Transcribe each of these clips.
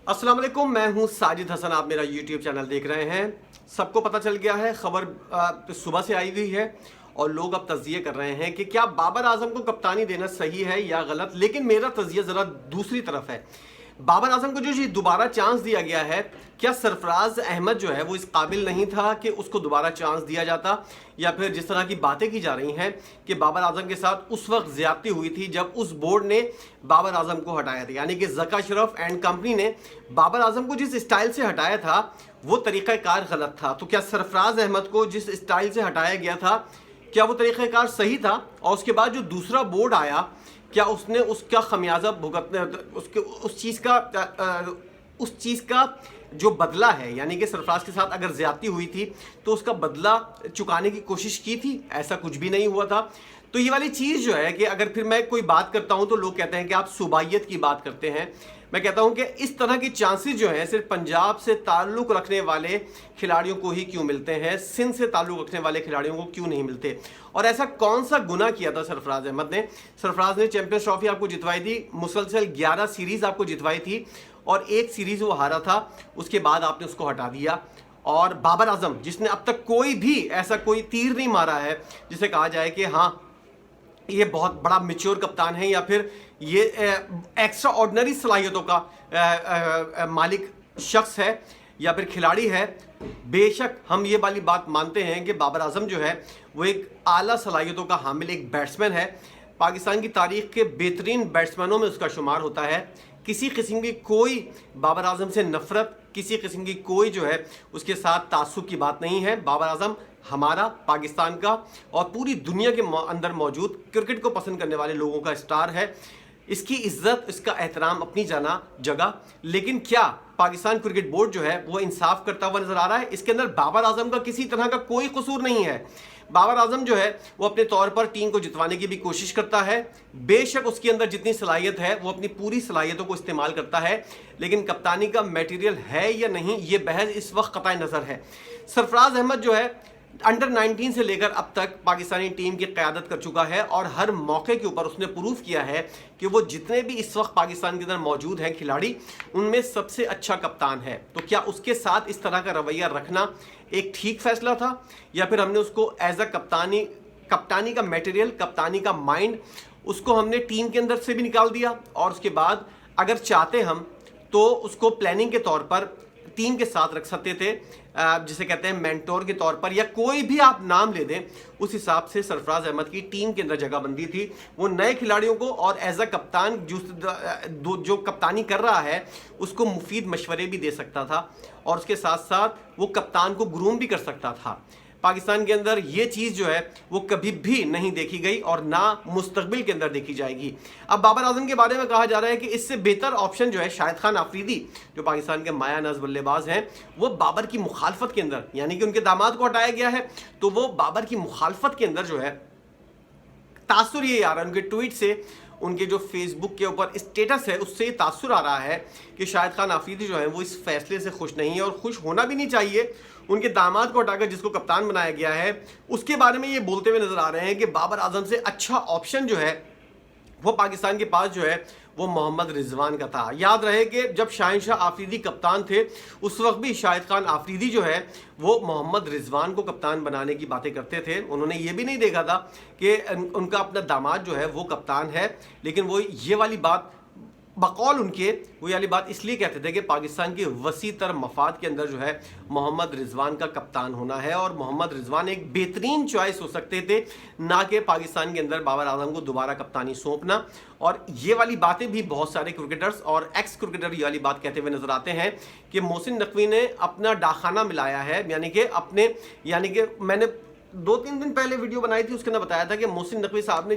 अस्सलाम वालेकुम, मैं हूं साजिद हसन। आप मेरा यूट्यूब चैनल देख रहे हैं। सबको पता चल गया है, खबर सुबह से आई हुई है और लोग अब तज्जिए कर रहे हैं कि क्या बाबर आजम को कप्तानी देना सही है या गलत। लेकिन मेरा तज्जिया ज़रा दूसरी तरफ है। बाबर आजम को जो दोबारा चांस दिया गया है, क्या सरफराज अहमद जो है वो इस काबिल नहीं था कि उसको दोबारा चांस दिया जाता, या फिर जिस तरह की बातें की जा रही हैं कि बाबर आजम के साथ उस वक्त ज़्यादती हुई थी जब उस बोर्ड ने बाबर आजम को हटाया था, यानी कि ज़का अशरफ एंड कंपनी ने बाबर आजम को जिस स्टाइल से हटाया था वो तरीक़ाकार गलत था। तो क्या सरफराज अहमद को जिस स्टाइल से हटाया गया था, क्या वो तरीक़ाकार सही था? और उसके बाद जो दूसरा बोर्ड आया, क्या उसने उसका खमियाजा भुगतने उसके उस चीज़ का जो बदला है, यानी कि सरफराज के साथ अगर ज़्यादती हुई थी तो उसका बदला चुकाने की कोशिश की थी? ऐसा कुछ भी नहीं हुआ था। तो ये वाली चीज़ जो है कि अगर फिर मैं कोई बात करता हूँ तो लोग कहते हैं कि आप सूबाइयत की बात करते हैं। मैं कहता हूं कि इस तरह की चांसेस जो हैं सिर्फ पंजाब से ताल्लुक़ रखने वाले खिलाड़ियों को ही क्यों मिलते हैं, सिंध से ताल्लुक़ रखने वाले खिलाड़ियों को क्यों नहीं मिलते। और ऐसा कौन सा गुनाह किया था सरफराज अहमद ने? सरफराज ने चैंपियंस ट्रॉफी आपको जितवाई थी, मुसलसल 11 सीरीज़ आपको जितवाई थी और एक सीरीज़ वो हारा था, उसके बाद आपने उसको हटा दिया। और बाबर आजम, जिसने अब तक कोई भी ऐसा कोई तीर नहीं मारा है जिसे कहा जाए कि हाँ ये बहुत बड़ा मैच्योर कप्तान है या फिर ये एक्स्ट्रा ऑर्डिनरी सलाहियतों का मालिक शख्स है या फिर खिलाड़ी है। बेशक हम ये वाली बात मानते हैं कि बाबर आजम जो है वो एक आला सलाहियतों का हामिल एक बैट्समैन है। पाकिस्तान की तारीख के बेहतरीन बैट्समैनों में उसका शुमार होता है। किसी किस्म की कोई बाबर आजम से नफ़रत, किसी किस्म की कोई जो है उसके साथ तासुब की बात नहीं है। बाबर आजम हमारा, पाकिस्तान का और पूरी दुनिया के अंदर मौजूद क्रिकेट को पसंद करने वाले लोगों का स्टार है। इसकी इज्जत, इसका एहतराम अपनी जगह। लेकिन क्या पाकिस्तान क्रिकेट बोर्ड जो है वो इंसाफ करता हुआ नजर आ रहा है? इसके अंदर बाबर आजम का किसी तरह का कोई कसूर नहीं है। बाबर आजम जो है वो अपने तौर पर टीम को जितवाने की भी कोशिश करता है। बेशक उसके अंदर जितनी सलाहियत है वो अपनी पूरी सलाहियतों को इस्तेमाल करता है, लेकिन कप्तानी का मटेरियल है या नहीं ये बहस इस वक्त कतई नज़र है। सरफराज अहमद जो है अंडर 19 से लेकर अब तक पाकिस्तानी टीम की क़यादत कर चुका है और हर मौके के ऊपर उसने प्रूव किया है कि वो जितने भी इस वक्त पाकिस्तान के अंदर मौजूद हैं खिलाड़ी, उनमें सबसे अच्छा कप्तान है। तो क्या उसके साथ इस तरह का रवैया रखना एक ठीक फैसला था, या फिर हमने उसको एज अ कप्तानी का मटेरियल, कप्तानी का माइंड, उसको हमने टीम के अंदर से भी निकाल दिया और उसके बाद अगर चाहते हम तो उसको प्लानिंग के तौर पर टीम के साथ रख सकते थे, जिसे कहते हैं मेंटोर के तौर पर, या कोई भी आप नाम ले दें। उस हिसाब से सरफराज अहमद की टीम के अंदर जगह बंदी थी। वो नए खिलाड़ियों को और एज अ कप्तान जो कप्तानी कर रहा है उसको मुफीद मशवरे भी दे सकता था और उसके साथ साथ वो कप्तान को ग्रूम भी कर सकता था। पाकिस्तान के अंदर ये चीज़ जो है वो कभी भी नहीं देखी गई और ना मुस्तकबिल के अंदर देखी जाएगी। अब बाबर आजम के बारे में कहा जा रहा है कि इससे बेहतर ऑप्शन जो है शाहिद खान आफरीदी, जो पाकिस्तान के माया नाज बल्लेबाज हैं, वो बाबर की मुखालफत के अंदर, यानी कि उनके दामाद को हटाया गया है तो वो बाबर की मुखालफत के अंदर जो है तासुर ये आ रहा है, उनके ट्वीट से, उनके जो फेसबुक के ऊपर स्टेटस है उससे ये तासुर आ रहा है कि शाहिद खान आफरीदी जो है वो इस फैसले से खुश नहीं है और खुश होना भी नहीं चाहिए। उनके दामाद को हटाकर जिसको कप्तान बनाया गया है उसके बारे में ये बोलते हुए नजर आ रहे हैं कि बाबर आजम से अच्छा ऑप्शन जो है वो पाकिस्तान के पास जो है वो मोहम्मद रिजवान का था। याद रहे कि जब शाहिनशाह आफरीदी कप्तान थे उस वक्त भी शाहिद खान आफरीदी जो है वो मोहम्मद रिजवान को कप्तान बनाने की बातें करते थे। उन्होंने ये भी नहीं देखा था कि उनका अपना दामाद जो है वो कप्तान है, लेकिन वो ये वाली बात बकौल उनके वो वाली बात इसलिए कहते थे कि पाकिस्तान की वसी तर मफाद के अंदर जो है मोहम्मद रिजवान का कप्तान होना है और मोहम्मद रिजवान एक बेहतरीन चॉइस हो सकते थे, ना कि पाकिस्तान के अंदर बाबर आजम को दोबारा कप्तानी सौंपना। और ये वाली बातें भी बहुत सारे क्रिकेटर्स और एक्स क्रिकेटर ये वाली बात कहते हुए नजर आते हैं कि मोहसिन नकवी ने अपना डाखाना मिलाया है, यानी कि मैंने 2-3 दिन पहले वीडियो बनाई थी, उसके अंदर बताया था कि मोहसिन नकवी साहब ने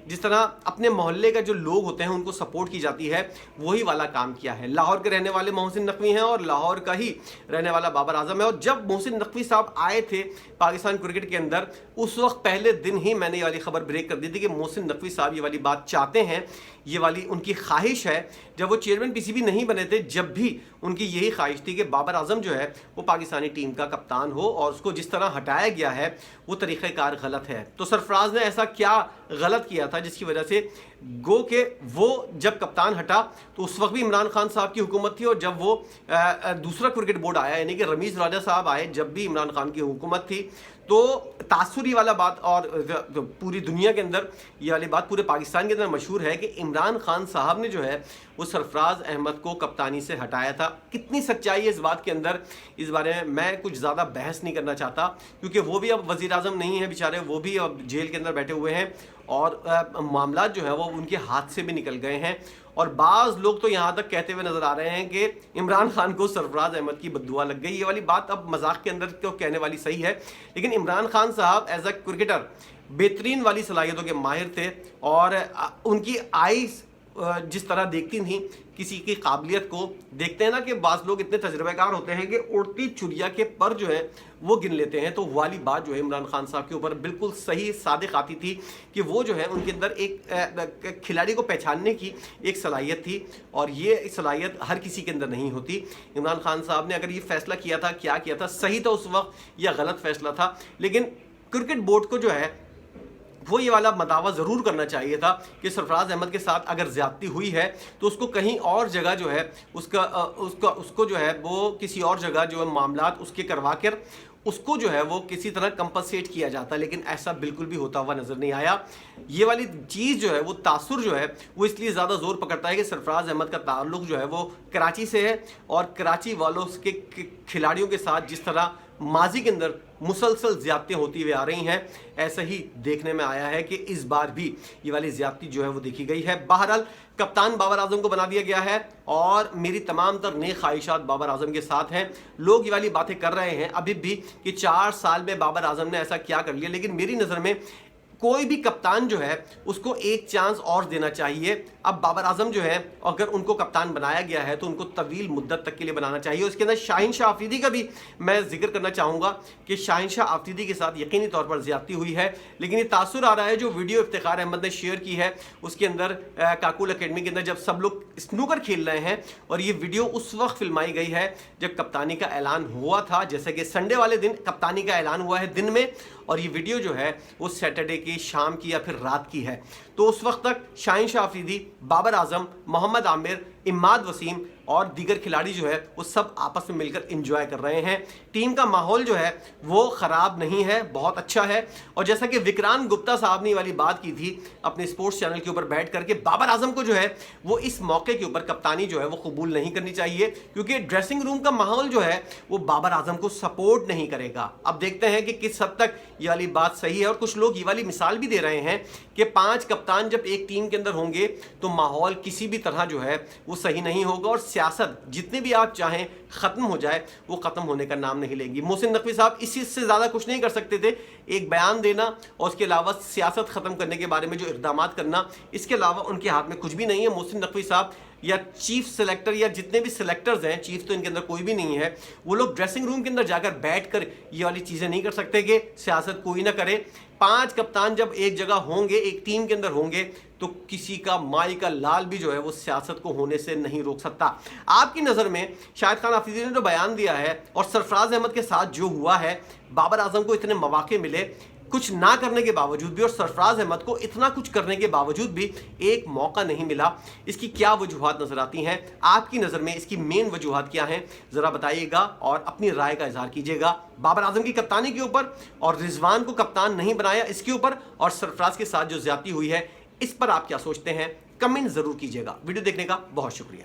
जिस तरह अपने मोहल्ले का जो लोग होते हैं उनको सपोर्ट की जाती है, वही वाला काम किया है। लाहौर के रहने वाले मोहसिन नकवी हैं और लाहौर का ही रहने वाला बाबर आजम है। और जब मोहसिन नकवी साहब आए थे पाकिस्तान क्रिकेट के अंदर, उस वक्त पहले दिन ही मैंने ये वाली खबर ब्रेक कर दी थी कि मोहसिन नकवी साहब ये वाली बात चाहते हैं, ये वाली उनकी ख्वाहिश है। जब वो चेयरमैन पीसीबी नहीं बने थे, जब भी उनकी यही ख्वाहिश थी कि बाबर आजम जो है वो पाकिस्तानी टीम का कप्तान हो और उसको जिस तरह हटाया بتایا گیا ہے وہ طریقہ کار غلط ہے. تو سرفراز نے ایسا کیا غلط کیا تھا جس کی وجہ سے گو کہ وہ جب کپتان ہٹا تو اس وقت بھی عمران خان صاحب کی حکومت تھی, اور جب وہ دوسرا کرکٹ بورڈ آیا یعنی کہ رمیز راجہ صاحب آئے جب بھی عمران خان کی حکومت تھی, تو تاثری والا بات اور پوری دنیا کے اندر یہ والی بات پورے پاکستان کے اندر مشہور ہے کہ عمران خان صاحب نے جو ہے وہ سرفراز احمد کو کپتانی سے ہٹایا تھا. کتنی سچائی ہے اس بات کے اندر, اس بارے میں کچھ زیادہ بحث نہیں کرنا چاہتا, کیونکہ وہ بھی اب وزیر اعظم نہیں ہیں بیچارے, وہ بھی اب جیل کے اندر بیٹھے ہوئے ہیں اور معاملات جو ہے وہ ان کے ہاتھ سے بھی نکل گئے ہیں. اور بعض لوگ تو یہاں تک کہتے ہوئے نظر آ رہے ہیں کہ عمران خان کو سرفراز احمد کی بد دعا لگ گئی. یہ والی بات اب مذاق کے اندر تو کہنے والی صحیح ہے, لیکن عمران خان صاحب ایز اے کرکٹر بہترین والی صلاحیتوں کے ماہر تھے, اور ان کی آئیز جس طرح دیکھتی تھیں کسی کی قابلیت کو, دیکھتے ہیں نا کہ بعض لوگ اتنے تجربہ کار ہوتے ہیں کہ اڑتی چڑیا کے پر جو ہے وہ گن لیتے ہیں, تو والی بات جو ہے عمران خان صاحب کے اوپر بالکل صحیح صادق آتی تھی کہ وہ جو ہے ان کے اندر ایک کھلاڑی کو پہچاننے کی ایک صلاحیت تھی, اور یہ صلاحیت ہر کسی کے اندر نہیں ہوتی. عمران خان صاحب نے اگر یہ فیصلہ کیا تھا, کیا کیا تھا, صحیح تھا اس وقت یا غلط فیصلہ تھا, لیکن کرکٹ بورڈ کو جو ہے وہ یہ والا مداوع ضرور کرنا چاہیے تھا کہ سرفراز احمد کے ساتھ اگر زیادتی ہوئی ہے تو اس کو کہیں اور جگہ جو ہے اس کو جو ہے وہ کسی اور جگہ جو ہے معاملات اس کے کروا کر اس کو جو ہے وہ کسی طرح کمپنسیٹ کیا جاتا, لیکن ایسا بالکل بھی ہوتا ہوا نظر نہیں آیا. یہ والی چیز جو ہے وہ تاثر جو ہے وہ اس لیے زیادہ زور پکڑتا ہے کہ سرفراز احمد کا تعلق جو ہے وہ کراچی سے ہے, اور کراچی والوں کے کھلاڑیوں کے ساتھ جس طرح ماضی کے اندر مسلسل زیادتیاں ہوتی ہوئی آ رہی ہیں, ایسا ہی دیکھنے میں آیا ہے کہ اس بار بھی یہ والی زیادتی جو ہے وہ دیکھی گئی ہے. بہرحال کپتان بابر اعظم کو بنا دیا گیا ہے, اور میری تمام تر نیک خواہشات بابر اعظم کے ساتھ ہیں. لوگ یہ والی باتیں کر رہے ہیں ابھی بھی کہ 4 سال میں بابر اعظم نے ایسا کیا کر لیا, لیکن میری نظر میں کوئی بھی کپتان جو ہے اس کو ایک چانس اور دینا چاہیے. اب بابر اعظم جو ہے اگر ان کو کپتان بنایا گیا ہے تو ان کو طویل مدت تک کے لیے بنانا چاہیے. اس کے اندر شاہین شاہ آفریدی کا بھی میں ذکر کرنا چاہوں گا کہ شاہین شاہ آفریدی کے ساتھ یقینی طور پر زیادتی ہوئی ہے, لیکن یہ تاثر آ رہا ہے جو ویڈیو افتخار احمد نے شیئر کی ہے اس کے اندر کاکول اکیڈمی کے اندر جب سب لوگ اسنوکر کھیل رہے ہیں, اور یہ ویڈیو اس وقت فلمائی گئی ہے جب کپتانی کا اعلان ہوا تھا, جیسے کہ سنڈے والے دن کپتانی کا اعلان ہوا ہے دن میں, اور یہ ویڈیو جو ہے وہ سیٹرڈے کی شام کی یا پھر رات کی ہے. تو اس وقت تک شاہین شاہ آفریدی, بابر اعظم, محمد عامر, اماد وسیم اور دیگر کھلاڑی جو ہے وہ سب آپس میں مل کر انجوائے کر رہے ہیں. ٹیم کا ماحول جو ہے وہ خراب نہیں ہے, بہت اچھا ہے. اور جیسا کہ وکرانت گپتا صاحب نے والی بات کی تھی اپنے سپورٹس چینل کے اوپر بیٹھ کر کے, بابر اعظم کو جو ہے وہ اس موقع کے اوپر کپتانی جو ہے وہ قبول نہیں کرنی چاہیے, کیونکہ ڈریسنگ روم کا ماحول جو ہے وہ بابر اعظم کو سپورٹ نہیں کرے گا. اب دیکھتے ہیں کہ کس حد تک یہ والی بات صحیح ہے, اور کچھ لوگ یہ والی مثال بھی دے رہے ہیں کہ 5 کپتان جب ایک ٹیم کے اندر ہوں گے تو ماحول کسی بھی طرح جو ہے وہ صحیح نہیں ہوگا, اور سیاست جتنی بھی آپ چاہیں ختم ہو جائے وہ ختم ہونے کا نام نہیں لے گی. محسن نقوی صاحب اسی سے زیادہ کچھ نہیں کر سکتے تھے, ایک بیان دینا اور اس کے علاوہ سیاست ختم کرنے کے بارے میں جو اقدامات کرنا, اس کے علاوہ ان کے ہاتھ میں کچھ بھی نہیں ہے. محسن نقوی صاحب یا چیف سلیکٹر یا جتنے بھی سلیکٹرز ہیں, چیف تو ان کے اندر کوئی بھی نہیں ہے, وہ لوگ ڈریسنگ روم کے اندر جا کر بیٹھ کر یہ والی چیزیں نہیں کر سکتے کہ سیاست کوئی نہ کرے. 5 کپتان جب ایک جگہ ہوں گے, ایک ٹیم کے اندر ہوں گے, تو کسی کا مائی کا لال بھی جو ہے وہ سیاست کو ہونے سے نہیں روک سکتا. آپ کی نظر میں شاہد خان آفریدی نے جو بیان دیا ہے اور سرفراز احمد کے ساتھ جو ہوا ہے, بابر اعظم کو اتنے مواقع ملے کچھ نہ کرنے کے باوجود بھی, اور سرفراز احمد کو اتنا کچھ کرنے کے باوجود بھی ایک موقع نہیں ملا, اس کی کیا وجوہات نظر آتی ہیں؟ آپ کی نظر میں اس کی مین وجوہات کیا ہیں؟ ذرا بتائیے گا اور اپنی رائے کا اظہار کیجیے گا. بابر اعظم کی کپتانی کے اوپر, اور رضوان کو کپتان نہیں بنایا اس کے اوپر, اور سرفراز کے ساتھ جو زیادتی ہوئی ہے اس پر آپ کیا سوچتے ہیں؟ کمنٹ ضرور کیجیے گا. ویڈیو دیکھنے کا بہت شکریہ.